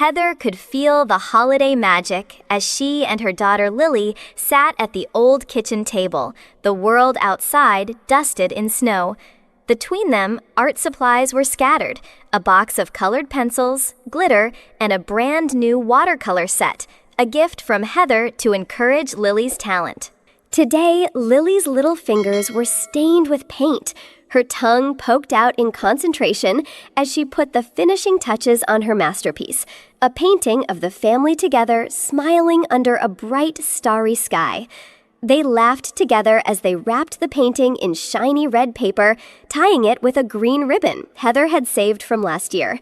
Heather could feel the holiday magic as she and her daughter Lily sat at the old kitchen table, the world outside dusted in snow. Between them, art supplies were scattered, a box of colored pencils, glitter, and a brand new watercolor set, a gift from Heather to encourage Lily's talent. Today, Lily's little fingers were stained with paint, her tongue poked out in concentration as she put the finishing touches on her masterpiece, a painting of the family together smiling under a bright, starry sky. They laughed together as they wrapped the painting in shiny red paper, tying it with a green ribbon Heather had saved from last year.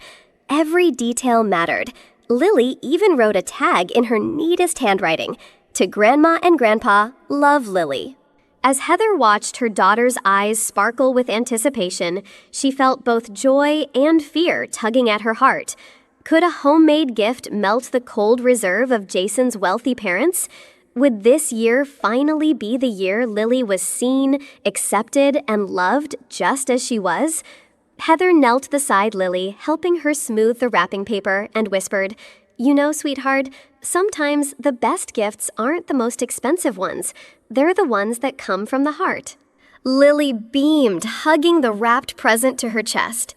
Every detail mattered. Lily even wrote a tag in her neatest handwriting. To Grandma and Grandpa, love Lily. As Heather watched her daughter's eyes sparkle with anticipation, she felt both joy and fear tugging at her heart. Could a homemade gift melt the cold reserve of Jason's wealthy parents? Would this year finally be the year Lily was seen, accepted, and loved just as she was? Heather knelt beside Lily, helping her smooth the wrapping paper, and whispered, "You know, sweetheart, sometimes the best gifts aren't the most expensive ones. They're the ones that come from the heart." Lily beamed, hugging the wrapped present to her chest.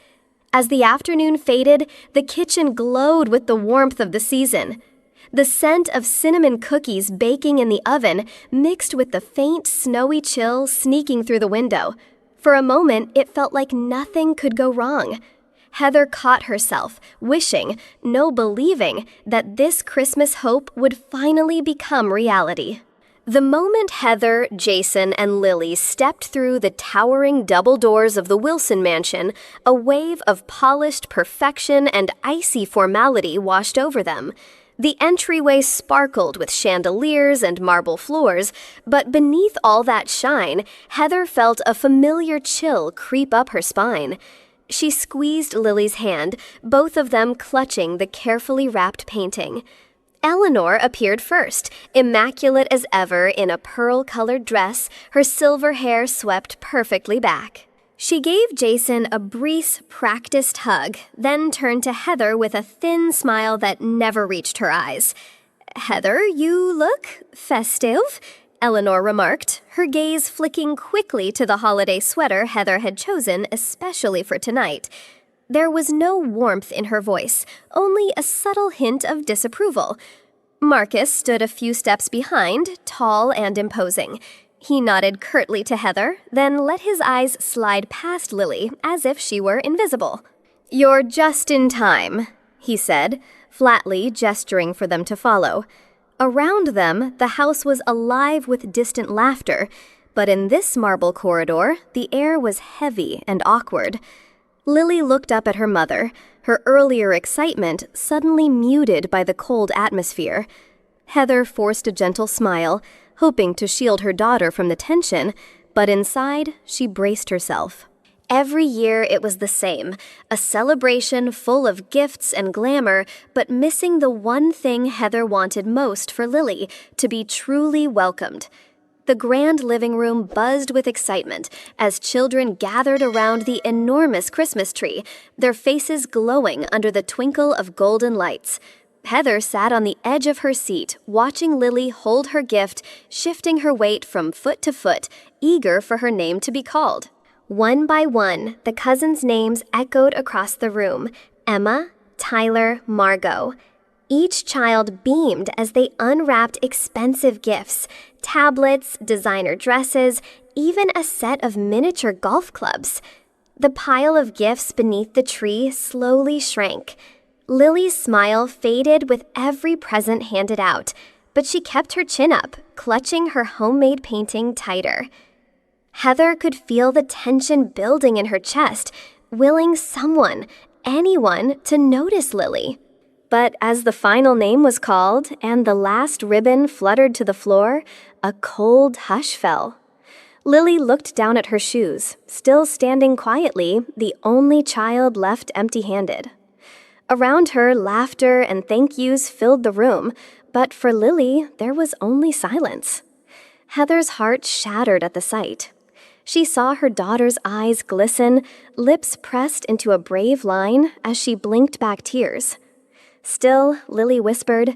As the afternoon faded, the kitchen glowed with the warmth of the season. The scent of cinnamon cookies baking in the oven mixed with the faint, snowy chill sneaking through the window. For a moment, it felt like nothing could go wrong. Heather caught herself, wishing, no believing, that this Christmas hope would finally become reality. The moment Heather, Jason, and Lily stepped through the towering double doors of the Wilson mansion, a wave of polished perfection and icy formality washed over them. The entryway sparkled with chandeliers and marble floors, but beneath all that shine, Heather felt a familiar chill creep up her spine. She squeezed Lily's hand, both of them clutching the carefully wrapped painting. Eleanor appeared first, immaculate as ever in a pearl-colored dress, her silver hair swept perfectly back. She gave Jason a brief, practiced hug, then turned to Heather with a thin smile that never reached her eyes. "Heather, you look festive," Eleanor remarked, her gaze flicking quickly to the holiday sweater Heather had chosen especially for tonight. There was no warmth in her voice, only a subtle hint of disapproval. Marcus stood a few steps behind, tall and imposing. He nodded curtly to Heather, then let his eyes slide past Lily as if she were invisible. "You're just in time," he said, flatly gesturing for them to follow. Around them, the house was alive with distant laughter, but in this marble corridor, the air was heavy and awkward. Lily looked up at her mother, her earlier excitement suddenly muted by the cold atmosphere. Heather forced a gentle smile, hoping to shield her daughter from the tension, but inside, she braced herself. Every year it was the same, a celebration full of gifts and glamour, but missing the one thing Heather wanted most for Lily, to be truly welcomed. The grand living room buzzed with excitement as children gathered around the enormous Christmas tree, their faces glowing under the twinkle of golden lights. Heather sat on the edge of her seat, watching Lily hold her gift, shifting her weight from foot to foot, eager for her name to be called. One by one, the cousins' names echoed across the room: Emma, Tyler, Margot. Each child beamed as they unwrapped expensive gifts, tablets, designer dresses, even a set of miniature golf clubs. The pile of gifts beneath the tree slowly shrank. Lily's smile faded with every present handed out, but she kept her chin up, clutching her homemade painting tighter. Heather could feel the tension building in her chest, willing someone, anyone, to notice Lily. But as the final name was called and the last ribbon fluttered to the floor, a cold hush fell. Lily looked down at her shoes, still standing quietly, the only child left empty-handed. Around her, laughter and thank yous filled the room, but for Lily, there was only silence. Heather's heart shattered at the sight. She saw her daughter's eyes glisten, lips pressed into a brave line as she blinked back tears. Still, Lily whispered,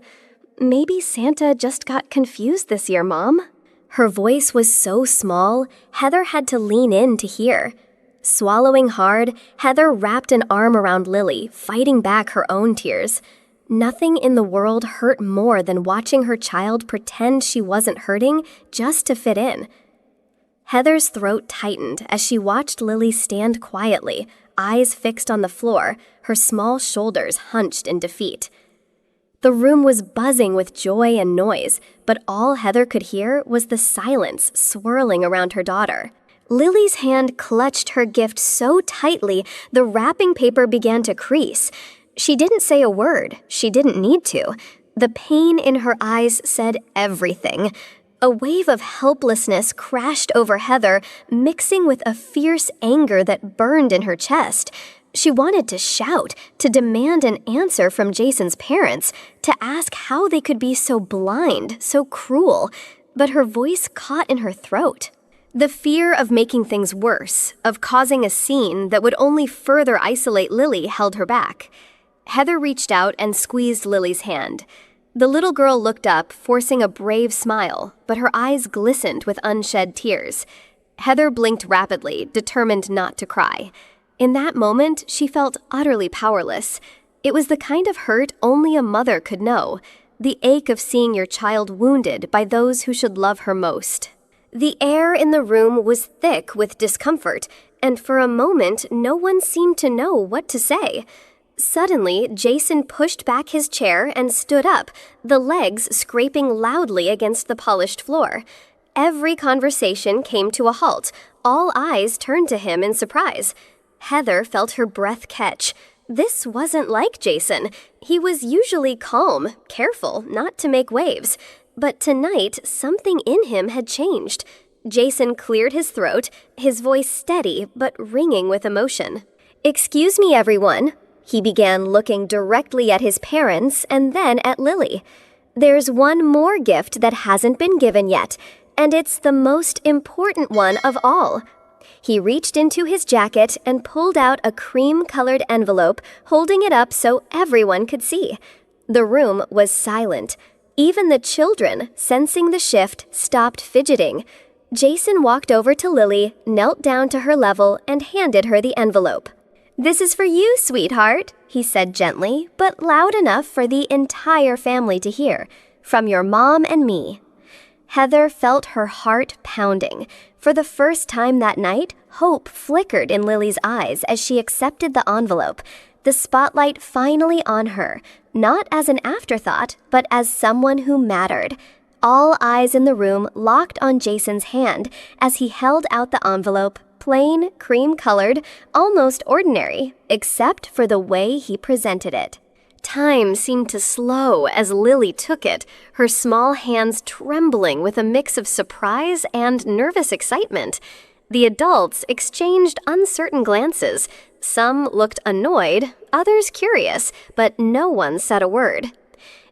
"Maybe Santa just got confused this year, Mom." Her voice was so small, Heather had to lean in to hear. Swallowing hard, Heather wrapped an arm around Lily, fighting back her own tears. Nothing in the world hurt more than watching her child pretend she wasn't hurting just to fit in. Heather's throat tightened as she watched Lily stand quietly, eyes fixed on the floor, her small shoulders hunched in defeat. The room was buzzing with joy and noise, but all Heather could hear was the silence swirling around her daughter. Lily's hand clutched her gift so tightly the wrapping paper began to crease. She didn't say a word. She didn't need to. The pain in her eyes said everything. A wave of helplessness crashed over Heather, mixing with a fierce anger that burned in her chest. She wanted to shout, to demand an answer from Jason's parents, to ask how they could be so blind, so cruel, but her voice caught in her throat. The fear of making things worse, of causing a scene that would only further isolate Lily, held her back. Heather reached out and squeezed Lily's hand. The little girl looked up, forcing a brave smile, but her eyes glistened with unshed tears. Heather blinked rapidly, determined not to cry. In that moment, she felt utterly powerless. It was the kind of hurt only a mother could know, the ache of seeing your child wounded by those who should love her most. The air in the room was thick with discomfort, and for a moment, no one seemed to know what to say. Suddenly, Jason pushed back his chair and stood up, the legs scraping loudly against the polished floor. Every conversation came to a halt. All eyes turned to him in surprise. Heather felt her breath catch. This wasn't like Jason. He was usually calm, careful not to make waves. But tonight, something in him had changed. Jason cleared his throat, his voice steady but ringing with emotion. "Excuse me, everyone." He began, looking directly at his parents and then at Lily. "There's one more gift that hasn't been given yet, and it's the most important one of all." He reached into his jacket and pulled out a cream-colored envelope, holding it up so everyone could see. The room was silent. Even the children, sensing the shift, stopped fidgeting. Jason walked over to Lily, knelt down to her level, and handed her the envelope. "This is for you, sweetheart," he said gently, but loud enough for the entire family to hear. "From your mom and me." Heather felt her heart pounding. For the first time that night, hope flickered in Lily's eyes as she accepted the envelope, the spotlight finally on her, not as an afterthought, but as someone who mattered. All eyes in the room locked on Jason's hand as he held out the envelope, plain, cream-colored, almost ordinary, except for the way he presented it. Time seemed to slow as Lily took it, her small hands trembling with a mix of surprise and nervous excitement. The adults exchanged uncertain glances. Some looked annoyed, others curious, but no one said a word.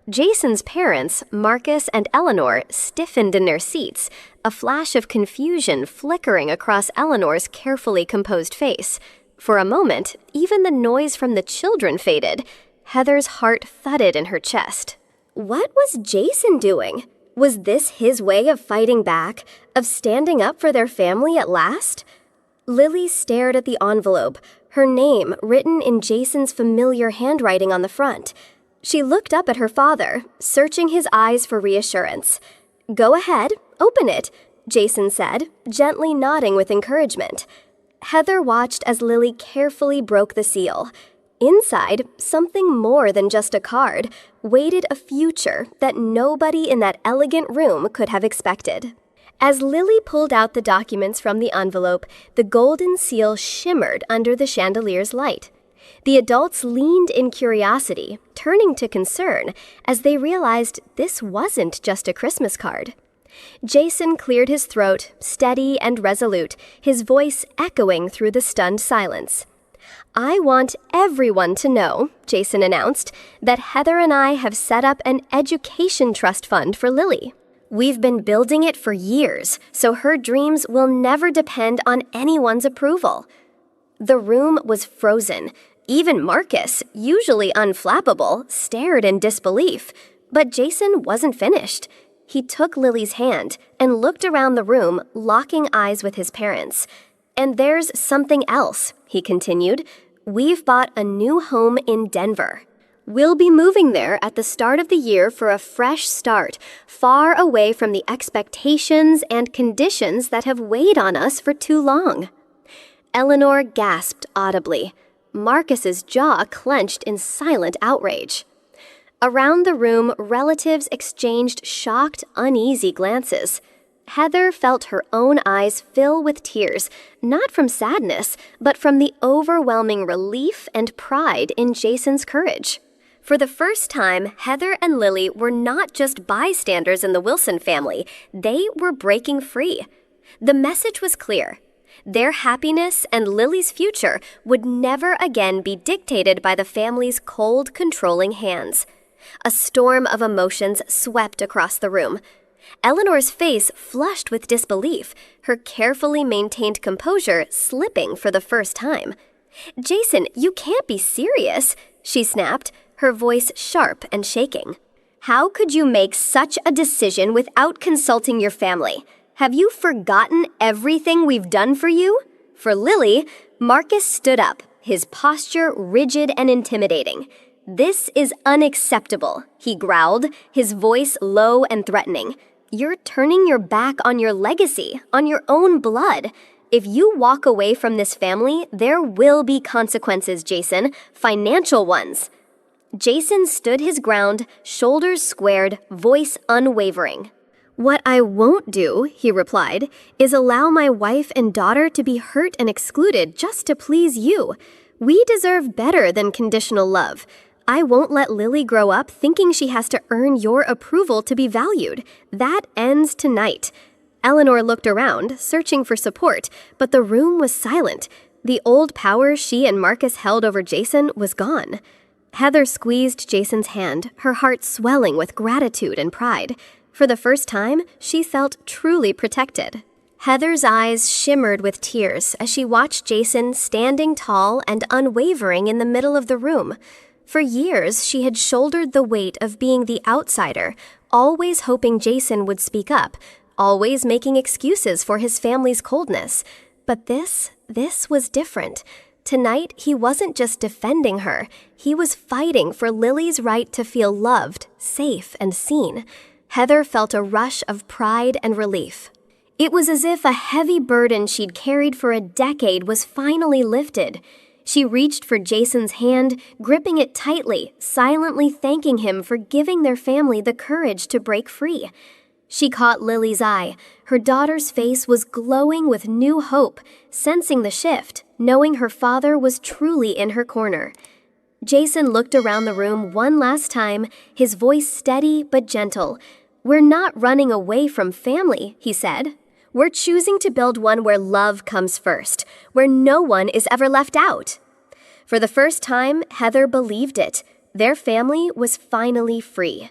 Jason's parents, Marcus and Eleanor, stiffened in their seats, a flash of confusion flickering across Eleanor's carefully composed face. For a moment, even the noise from the children faded. Heather's heart thudded in her chest. What was Jason doing? Was this his way of fighting back, of standing up for their family at last? Lily stared at the envelope, her name written in Jason's familiar handwriting on the front. She looked up at her father, searching his eyes for reassurance. "Go ahead, open it," Jason said, gently nodding with encouragement. Heather watched as Lily carefully broke the seal. Inside, something more than just a card, waited a future that nobody in that elegant room could have expected. As Lily pulled out the documents from the envelope, the golden seal shimmered under the chandelier's light. The adults leaned in curiosity, turning to concern, as they realized this wasn't just a Christmas card. Jason cleared his throat, steady and resolute, his voice echoing through the stunned silence. "I want everyone to know," Jason announced, "that Heather and I have set up an education trust fund for Lily. We've been building it for years, so her dreams will never depend on anyone's approval." The room was frozen. Even Marcus, usually unflappable, stared in disbelief. But Jason wasn't finished. He took Lily's hand and looked around the room, locking eyes with his parents. "And there's something else," he continued. "We've bought a new home in Denver. We'll be moving there at the start of the year for a fresh start, far away from the expectations and conditions that have weighed on us for too long." Eleanor gasped audibly. Marcus's jaw clenched in silent outrage. Around the room, relatives exchanged shocked, uneasy glances. Heather felt her own eyes fill with tears, not from sadness, but from the overwhelming relief and pride in Jason's courage. For the first time, Heather and Lily were not just bystanders in the Wilson family, they were breaking free. The message was clear. Their happiness and Lily's future would never again be dictated by the family's cold, controlling hands. A storm of emotions swept across the room. Eleanor's face flushed with disbelief, her carefully maintained composure slipping for the first time. "Jason, you can't be serious," she snapped, her voice sharp and shaking. "How could you make such a decision without consulting your family? Have you forgotten everything we've done for you?" For Lily, Marcus stood up, his posture rigid and intimidating. "This is unacceptable," he growled, his voice low and threatening. "You're turning your back on your legacy, on your own blood. If you walk away from this family, there will be consequences, Jason, financial ones." Jason stood his ground, shoulders squared, voice unwavering. "What I won't do," he replied, "is allow my wife and daughter to be hurt and excluded just to please you. We deserve better than conditional love. I won't let Lily grow up thinking she has to earn your approval to be valued. That ends tonight." Eleanor looked around, searching for support, but the room was silent. The old power she and Marcus held over Jason was gone. Heather squeezed Jason's hand, her heart swelling with gratitude and pride. For the first time, she felt truly protected. Heather's eyes shimmered with tears as she watched Jason standing tall and unwavering in the middle of the room. For years, she had shouldered the weight of being the outsider, always hoping Jason would speak up, always making excuses for his family's coldness. But this was different. Tonight, he wasn't just defending her, he was fighting for Lily's right to feel loved, safe, and seen. Heather felt a rush of pride and relief. It was as if a heavy burden she'd carried for a decade was finally lifted. She reached for Jason's hand, gripping it tightly, silently thanking him for giving their family the courage to break free. She caught Lily's eye. Her daughter's face was glowing with new hope, sensing the shift, knowing her father was truly in her corner. Jason looked around the room one last time, his voice steady but gentle. "We're not running away from family," he said. "We're choosing to build one where love comes first, where no one is ever left out." For the first time, Heather believed it. Their family was finally free.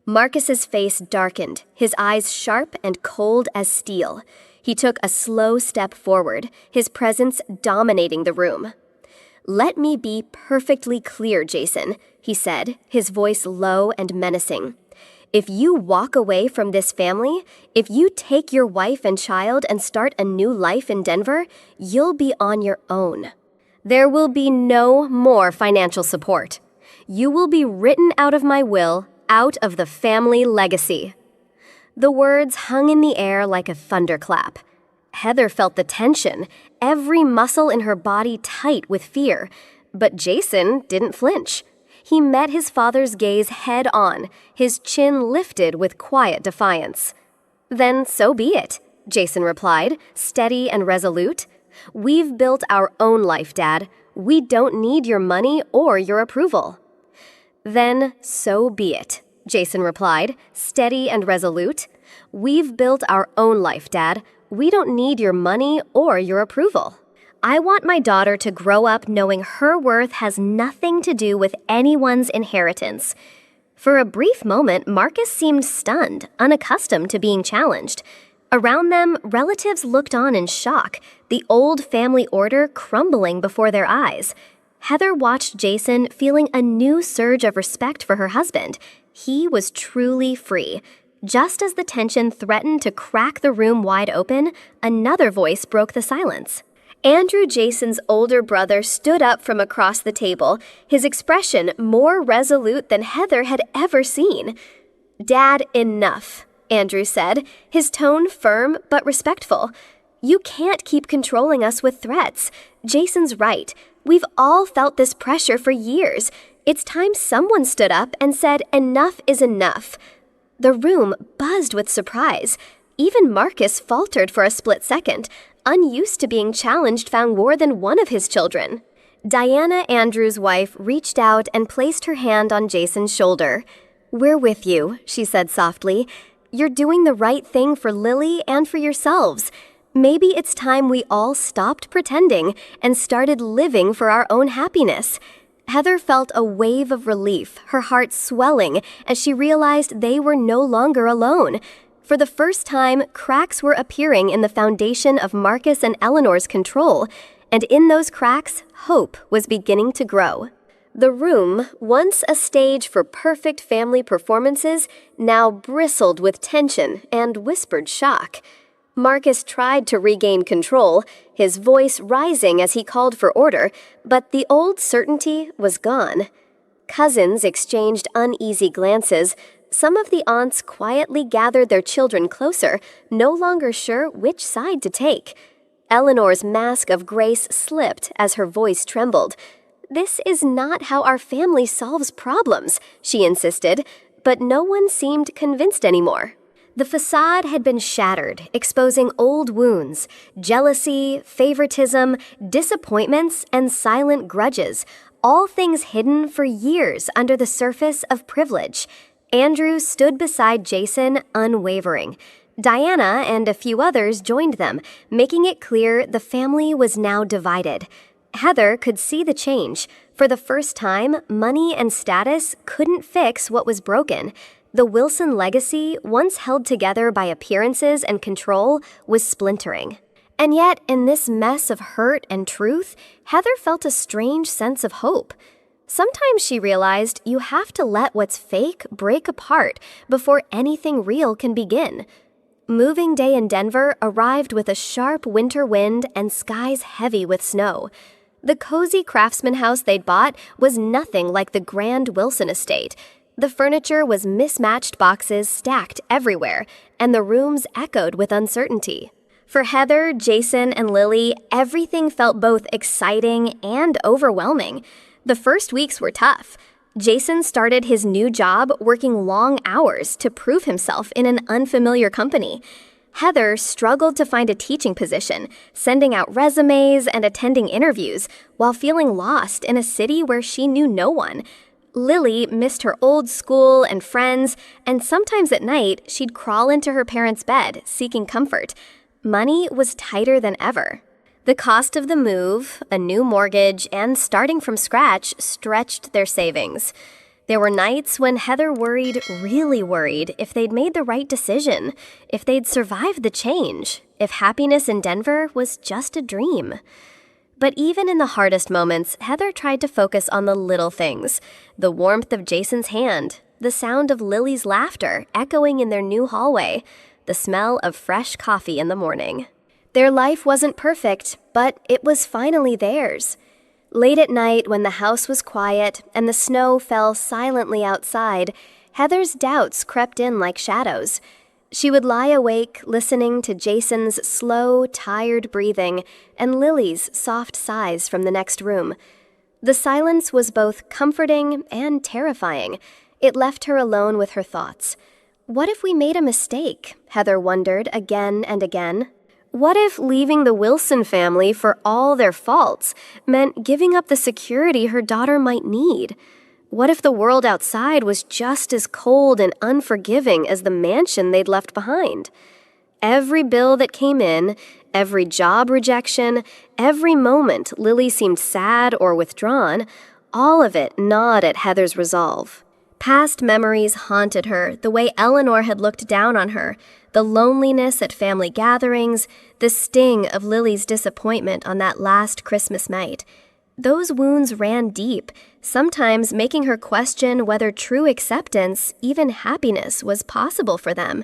Marcus's face darkened, his eyes sharp and cold as steel. He took a slow step forward, his presence dominating the room. "Let me be perfectly clear, Jason," he said, his voice low and menacing. "If you walk away from this family, if you take your wife and child and start a new life in Denver, you'll be on your own. There will be no more financial support. You will be written out of my will, out of the family legacy." The words hung in the air like a thunderclap. Heather felt the tension, every muscle in her body tight with fear. But Jason didn't flinch. He met his father's gaze head on, his chin lifted with quiet defiance. "Then so be it," Jason replied, steady and resolute. "We've built our own life, Dad. We don't need your money or your approval." "Then so be it," Jason replied, steady and resolute. "We've built our own life, Dad. We don't need your money or your approval. I want my daughter to grow up knowing her worth has nothing to do with anyone's inheritance." For a brief moment, Marcus seemed stunned, unaccustomed to being challenged. Around them, relatives looked on in shock, the old family order crumbling before their eyes. Heather watched Jason, feeling a new surge of respect for her husband. He was truly free. Just as the tension threatened to crack the room wide open, another voice broke the silence. Andrew, Jason's older brother, stood up from across the table, his expression more resolute than Heather had ever seen. "Dad, enough," Andrew said, his tone firm but respectful. "You can't keep controlling us with threats. Jason's right. We've all felt this pressure for years. It's time someone stood up and said enough is enough." The room buzzed with surprise. Even Marcus faltered for a split second. Unused to being challenged, found more than one of his children. Diana, Andrew's wife, reached out and placed her hand on Jason's shoulder. "We're with you," she said softly. "You're doing the right thing for Lily and for yourselves. Maybe it's time we all stopped pretending and started living for our own happiness." Heather felt a wave of relief, her heart swelling as she realized they were no longer alone. For the first time, cracks were appearing in the foundation of Marcus and Eleanor's control, and in those cracks, hope was beginning to grow. The room, once a stage for perfect family performances, now bristled with tension and whispered shock. Marcus tried to regain control, his voice rising as he called for order, but the old certainty was gone. Cousins exchanged uneasy glances. Some of the aunts quietly gathered their children closer, no longer sure which side to take. Eleanor's mask of grace slipped as her voice trembled. "This is not how our family solves problems," she insisted, but no one seemed convinced anymore. The facade had been shattered, exposing old wounds, jealousy, favoritism, disappointments, and silent grudges, all things hidden for years under the surface of privilege. Andrew stood beside Jason, unwavering. Diana and a few others joined them, making it clear the family was now divided. Heather could see the change. For the first time, money and status couldn't fix what was broken. The Wilson legacy, once held together by appearances and control, was splintering. And yet, in this mess of hurt and truth, Heather felt a strange sense of hope. Sometimes she realized you have to let what's fake break apart before anything real can begin. Moving day in Denver arrived with a sharp winter wind and skies heavy with snow. The cozy craftsman house they'd bought was nothing like the grand Wilson estate. The furniture was mismatched boxes stacked everywhere, and the rooms echoed with uncertainty. For Heather, Jason, and Lily, everything felt both exciting and overwhelming. The first weeks were tough. Jason started his new job working long hours to prove himself in an unfamiliar company. Heather struggled to find a teaching position, sending out resumes and attending interviews while feeling lost in a city where she knew no one. Lily missed her old school and friends, and sometimes at night she'd crawl into her parents' bed, seeking comfort. Money was tighter than ever. The cost of the move, a new mortgage, and starting from scratch stretched their savings. There were nights when Heather worried, really worried, if they'd made the right decision, if they'd survived the change, if happiness in Denver was just a dream. But even in the hardest moments, Heather tried to focus on the little things. The warmth of Jason's hand, the sound of Lily's laughter echoing in their new hallway, the smell of fresh coffee in the morning. Their life wasn't perfect, but it was finally theirs. Late at night, when the house was quiet and the snow fell silently outside, Heather's doubts crept in like shadows. She would lie awake, listening to Jason's slow, tired breathing and Lily's soft sighs from the next room. The silence was both comforting and terrifying. It left her alone with her thoughts. What if we made a mistake? Heather wondered again and again. What if leaving the Wilson family for all their faults meant giving up the security her daughter might need? What if the world outside was just as cold and unforgiving as the mansion they'd left behind? Every bill that came in, every job rejection, every moment Lily seemed sad or withdrawn, all of it gnawed at Heather's resolve. Past memories haunted her, the way Eleanor had looked down on her, the loneliness at family gatherings, the sting of Lily's disappointment on that last Christmas night. Those wounds ran deep, sometimes making her question whether true acceptance, even happiness, was possible for them.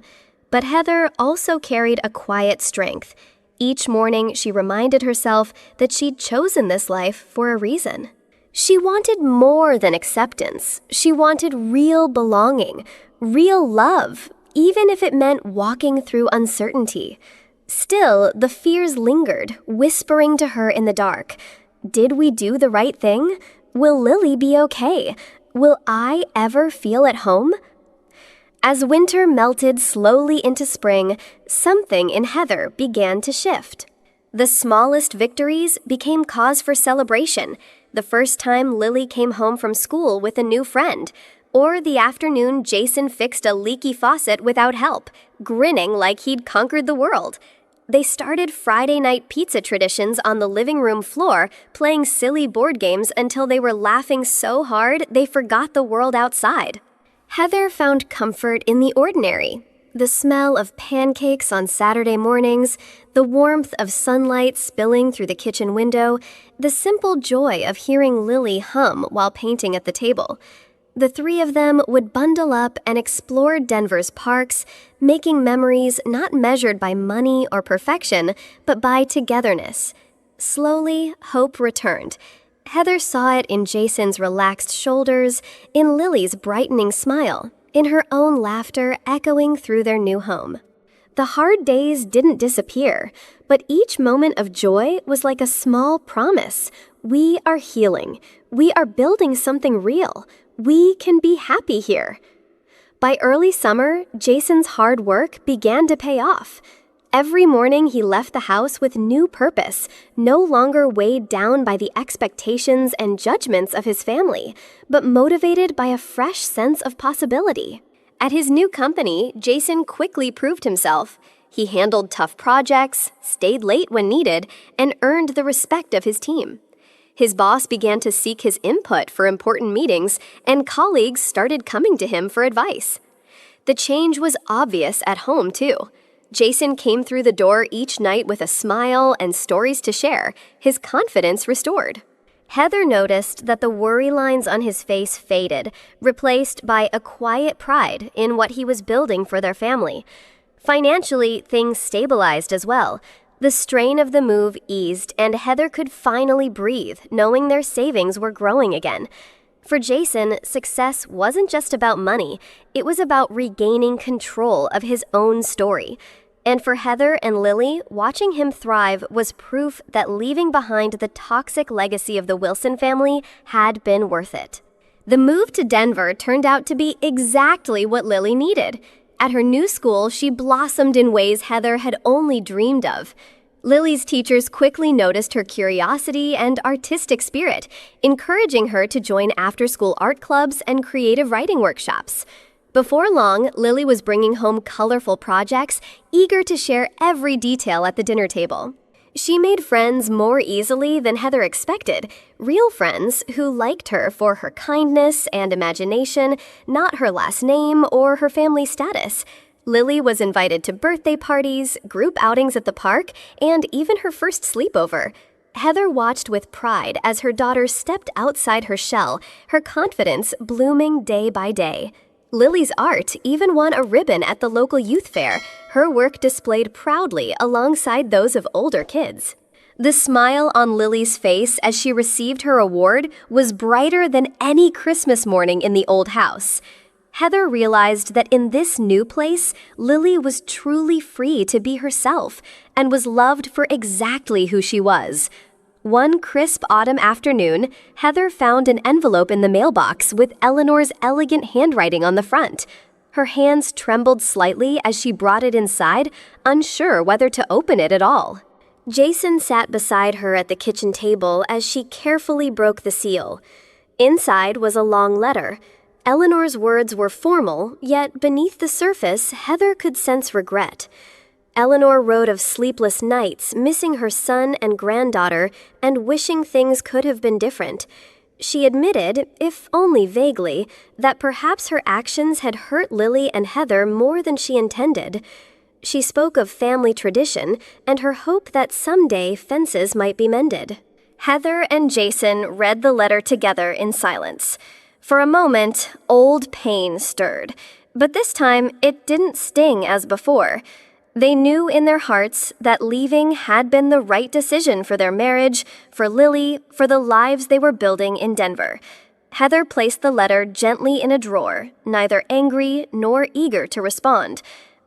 But Heather also carried a quiet strength. Each morning, she reminded herself that she'd chosen this life for a reason. She wanted more than acceptance. She wanted real belonging, real love, even if it meant walking through uncertainty. Still, the fears lingered, whispering to her in the dark. Did we do the right thing? Will Lily be okay? Will I ever feel at home? As winter melted slowly into spring, something in Heather began to shift. The smallest victories became cause for celebration. The first time Lily came home from school with a new friend, or the afternoon Jason fixed a leaky faucet without help, grinning like he'd conquered the world. They started Friday night pizza traditions on the living room floor, playing silly board games until they were laughing so hard they forgot the world outside. Heather found comfort in the ordinary. The smell of pancakes on Saturday mornings, the warmth of sunlight spilling through the kitchen window, the simple joy of hearing Lily hum while painting at the table. The three of them would bundle up and explore Denver's parks, making memories not measured by money or perfection, but by togetherness. Slowly, hope returned. Heather saw it in Jason's relaxed shoulders, in Lily's brightening smile, in her own laughter echoing through their new home. The hard days didn't disappear, but each moment of joy was like a small promise. We are healing. We are building something real. We can be happy here. By early summer, Jason's hard work began to pay off. Every morning he left the house with new purpose, no longer weighed down by the expectations and judgments of his family, but motivated by a fresh sense of possibility. At his new company, Jason quickly proved himself. He handled tough projects, stayed late when needed, and earned the respect of his team. His boss began to seek his input for important meetings, and colleagues started coming to him for advice. The change was obvious at home, too. Jason came through the door each night with a smile and stories to share, his confidence restored. Heather noticed that the worry lines on his face faded, replaced by a quiet pride in what he was building for their family. Financially, things stabilized as well. The strain of the move eased, and Heather could finally breathe, knowing their savings were growing again. For Jason, success wasn't just about money, it was about regaining control of his own story. And for Heather and Lily, watching him thrive was proof that leaving behind the toxic legacy of the Wilson family had been worth it. The move to Denver turned out to be exactly what Lily needed. At her new school, she blossomed in ways Heather had only dreamed of. Lily's teachers quickly noticed her curiosity and artistic spirit, encouraging her to join after-school art clubs and creative writing workshops. Before long, Lily was bringing home colorful projects, eager to share every detail at the dinner table. She made friends more easily than Heather expected, real friends who liked her for her kindness and imagination, not her last name or her family status. Lily was invited to birthday parties, group outings at the park, and even her first sleepover. Heather watched with pride as her daughter stepped outside her shell, her confidence blooming day by day. Lily's art even won a ribbon at the local youth fair, her work displayed proudly alongside those of older kids. The smile on Lily's face as she received her award was brighter than any Christmas morning in the old house. Heather realized that in this new place, Lily was truly free to be herself and was loved for exactly who she was. One crisp autumn afternoon, Heather found an envelope in the mailbox with Eleanor's elegant handwriting on the front. Her hands trembled slightly as she brought it inside, unsure whether to open it at all. Jason sat beside her at the kitchen table as she carefully broke the seal. Inside was a long letter. Eleanor's words were formal, yet beneath the surface, Heather could sense regret. Eleanor wrote of sleepless nights, missing her son and granddaughter, and wishing things could have been different. She admitted, if only vaguely, that perhaps her actions had hurt Lily and Heather more than she intended. She spoke of family tradition and her hope that someday fences might be mended. Heather and Jason read the letter together in silence. For a moment, old pain stirred, but this time it didn't sting as before. They knew in their hearts that leaving had been the right decision for their marriage, for Lily, for the lives they were building in Denver. Heather placed the letter gently in a drawer, neither angry nor eager to respond.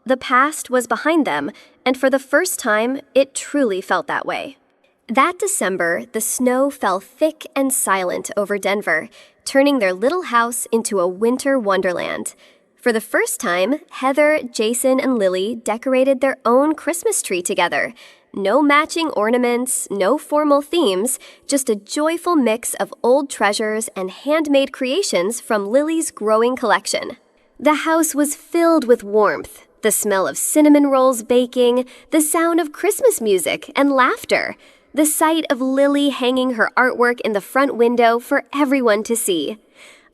The past was behind them, and for the first time, it truly felt that way. That December, the snow fell thick and silent over Denver, turning their little house into a winter wonderland. For the first time, Heather, Jason, and Lily decorated their own Christmas tree together. No matching ornaments, no formal themes, just a joyful mix of old treasures and handmade creations from Lily's growing collection. The house was filled with warmth, the smell of cinnamon rolls baking, the sound of Christmas music and laughter. The sight of Lily hanging her artwork in the front window for everyone to see.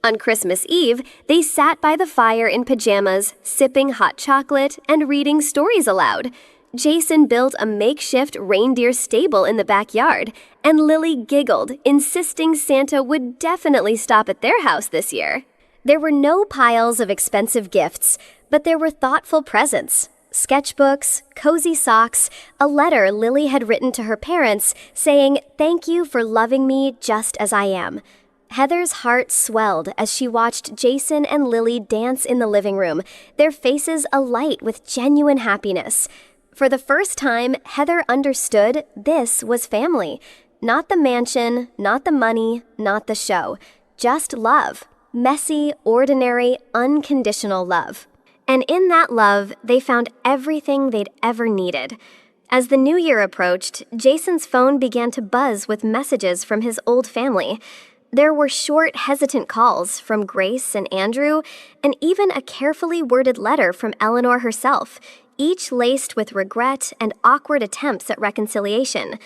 On Christmas Eve, they sat by the fire in pajamas, sipping hot chocolate and reading stories aloud. Jason built a makeshift reindeer stable in the backyard, and Lily giggled, insisting Santa would definitely stop at their house this year. There were no piles of expensive gifts, but there were thoughtful presents. Sketchbooks, cozy socks, a letter Lily had written to her parents saying, "Thank you for loving me just as I am." Heather's heart swelled as she watched Jason and Lily dance in the living room, their faces alight with genuine happiness. For the first time, Heather understood this was family. Not the mansion, not the money, not the show. Just love. Messy, ordinary, unconditional love. And in that love, they found everything they'd ever needed. As the new year approached, Jason's phone began to buzz with messages from his old family. There were short, hesitant calls from Grace and Andrew, and even a carefully worded letter from Eleanor herself, each laced with regret and awkward attempts at reconciliation.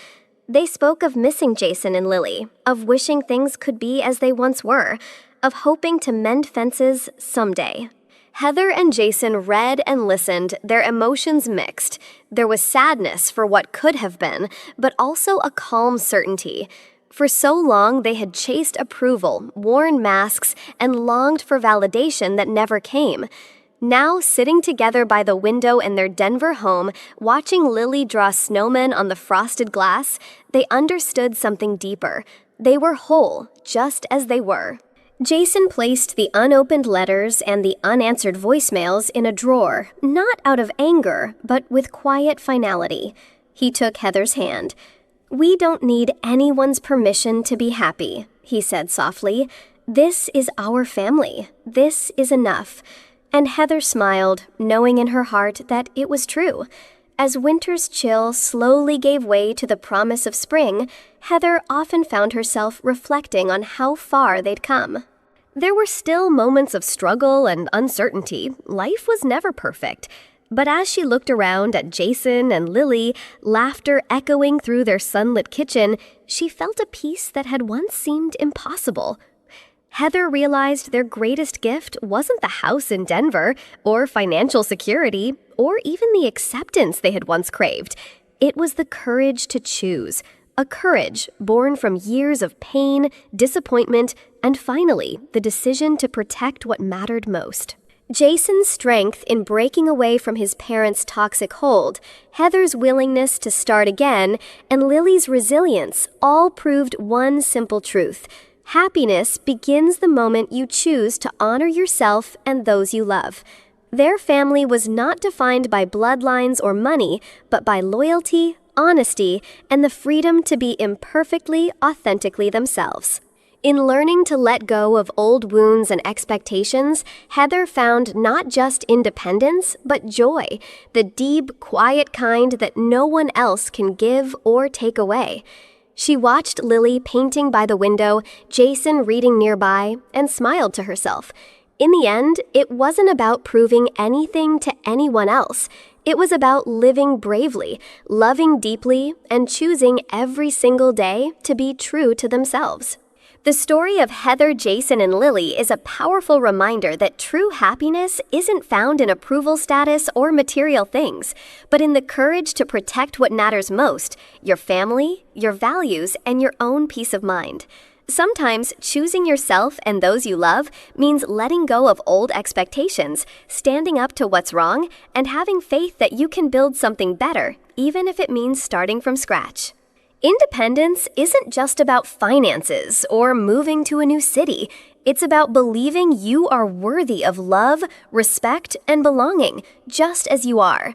They spoke of missing Jason and Lily, of wishing things could be as they once were, of hoping to mend fences someday. Heather and Jason read and listened, their emotions mixed. There was sadness for what could have been, but also a calm certainty. For so long, they had chased approval, worn masks, and longed for validation that never came. Now, sitting together by the window in their Denver home, watching Lily draw snowmen on the frosted glass, they understood something deeper. They were whole, just as they were. Jason placed the unopened letters and the unanswered voicemails in a drawer, not out of anger, but with quiet finality. He took Heather's hand. "We don't need anyone's permission to be happy," he said softly. "This is our family. This is enough." And Heather smiled, knowing in her heart that it was true. As winter's chill slowly gave way to the promise of spring, Heather often found herself reflecting on how far they'd come. There were still moments of struggle and uncertainty. Life was never perfect. But as she looked around at Jason and Lily, laughter echoing through their sunlit kitchen, she felt a peace that had once seemed impossible. Heather realized their greatest gift wasn't the house in Denver, or financial security, or even the acceptance they had once craved. It was the courage to choose, a courage born from years of pain, disappointment, and finally, the decision to protect what mattered most. Jason's strength in breaking away from his parents' toxic hold, Heather's willingness to start again, and Lily's resilience all proved one simple truth. Happiness begins the moment you choose to honor yourself and those you love. Their family was not defined by bloodlines or money, but by loyalty, honesty, and the freedom to be imperfectly, authentically themselves. In learning to let go of old wounds and expectations, Heather found not just independence, but joy, the deep, quiet kind that no one else can give or take away. She watched Lily painting by the window, Jason reading nearby, and smiled to herself. In the end, it wasn't about proving anything to anyone else. It was about living bravely, loving deeply, and choosing every single day to be true to themselves. The story of Heather, Jason, and Lily is a powerful reminder that true happiness isn't found in approval status or material things, but in the courage to protect what matters most: your family, your values, and your own peace of mind. Sometimes choosing yourself and those you love means letting go of old expectations, standing up to what's wrong, and having faith that you can build something better, even if it means starting from scratch. Independence isn't just about finances or moving to a new city. It's about believing you are worthy of love, respect, and belonging, just as you are.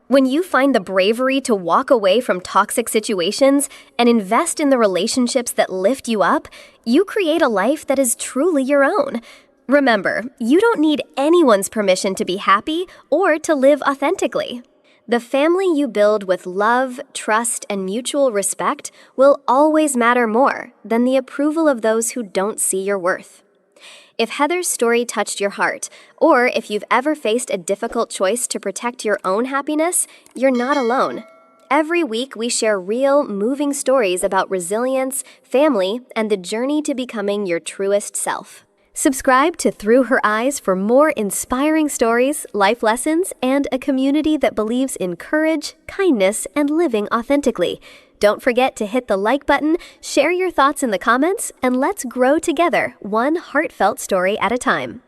When you find the bravery to walk away from toxic situations and invest in the relationships that lift you up, you create a life that is truly your own. Remember, you don't need anyone's permission to be happy or to live authentically. The family you build with love, trust, and mutual respect will always matter more than the approval of those who don't see your worth. If Heather's story touched your heart, or if you've ever faced a difficult choice to protect your own happiness, you're not alone. Every week, we share real, moving stories about resilience, family, and the journey to becoming your truest self. Subscribe to Through Her Eyes for more inspiring stories, life lessons, and a community that believes in courage, kindness, and living authentically. Don't forget to hit the like button, share your thoughts in the comments, and let's grow together, one heartfelt story at a time.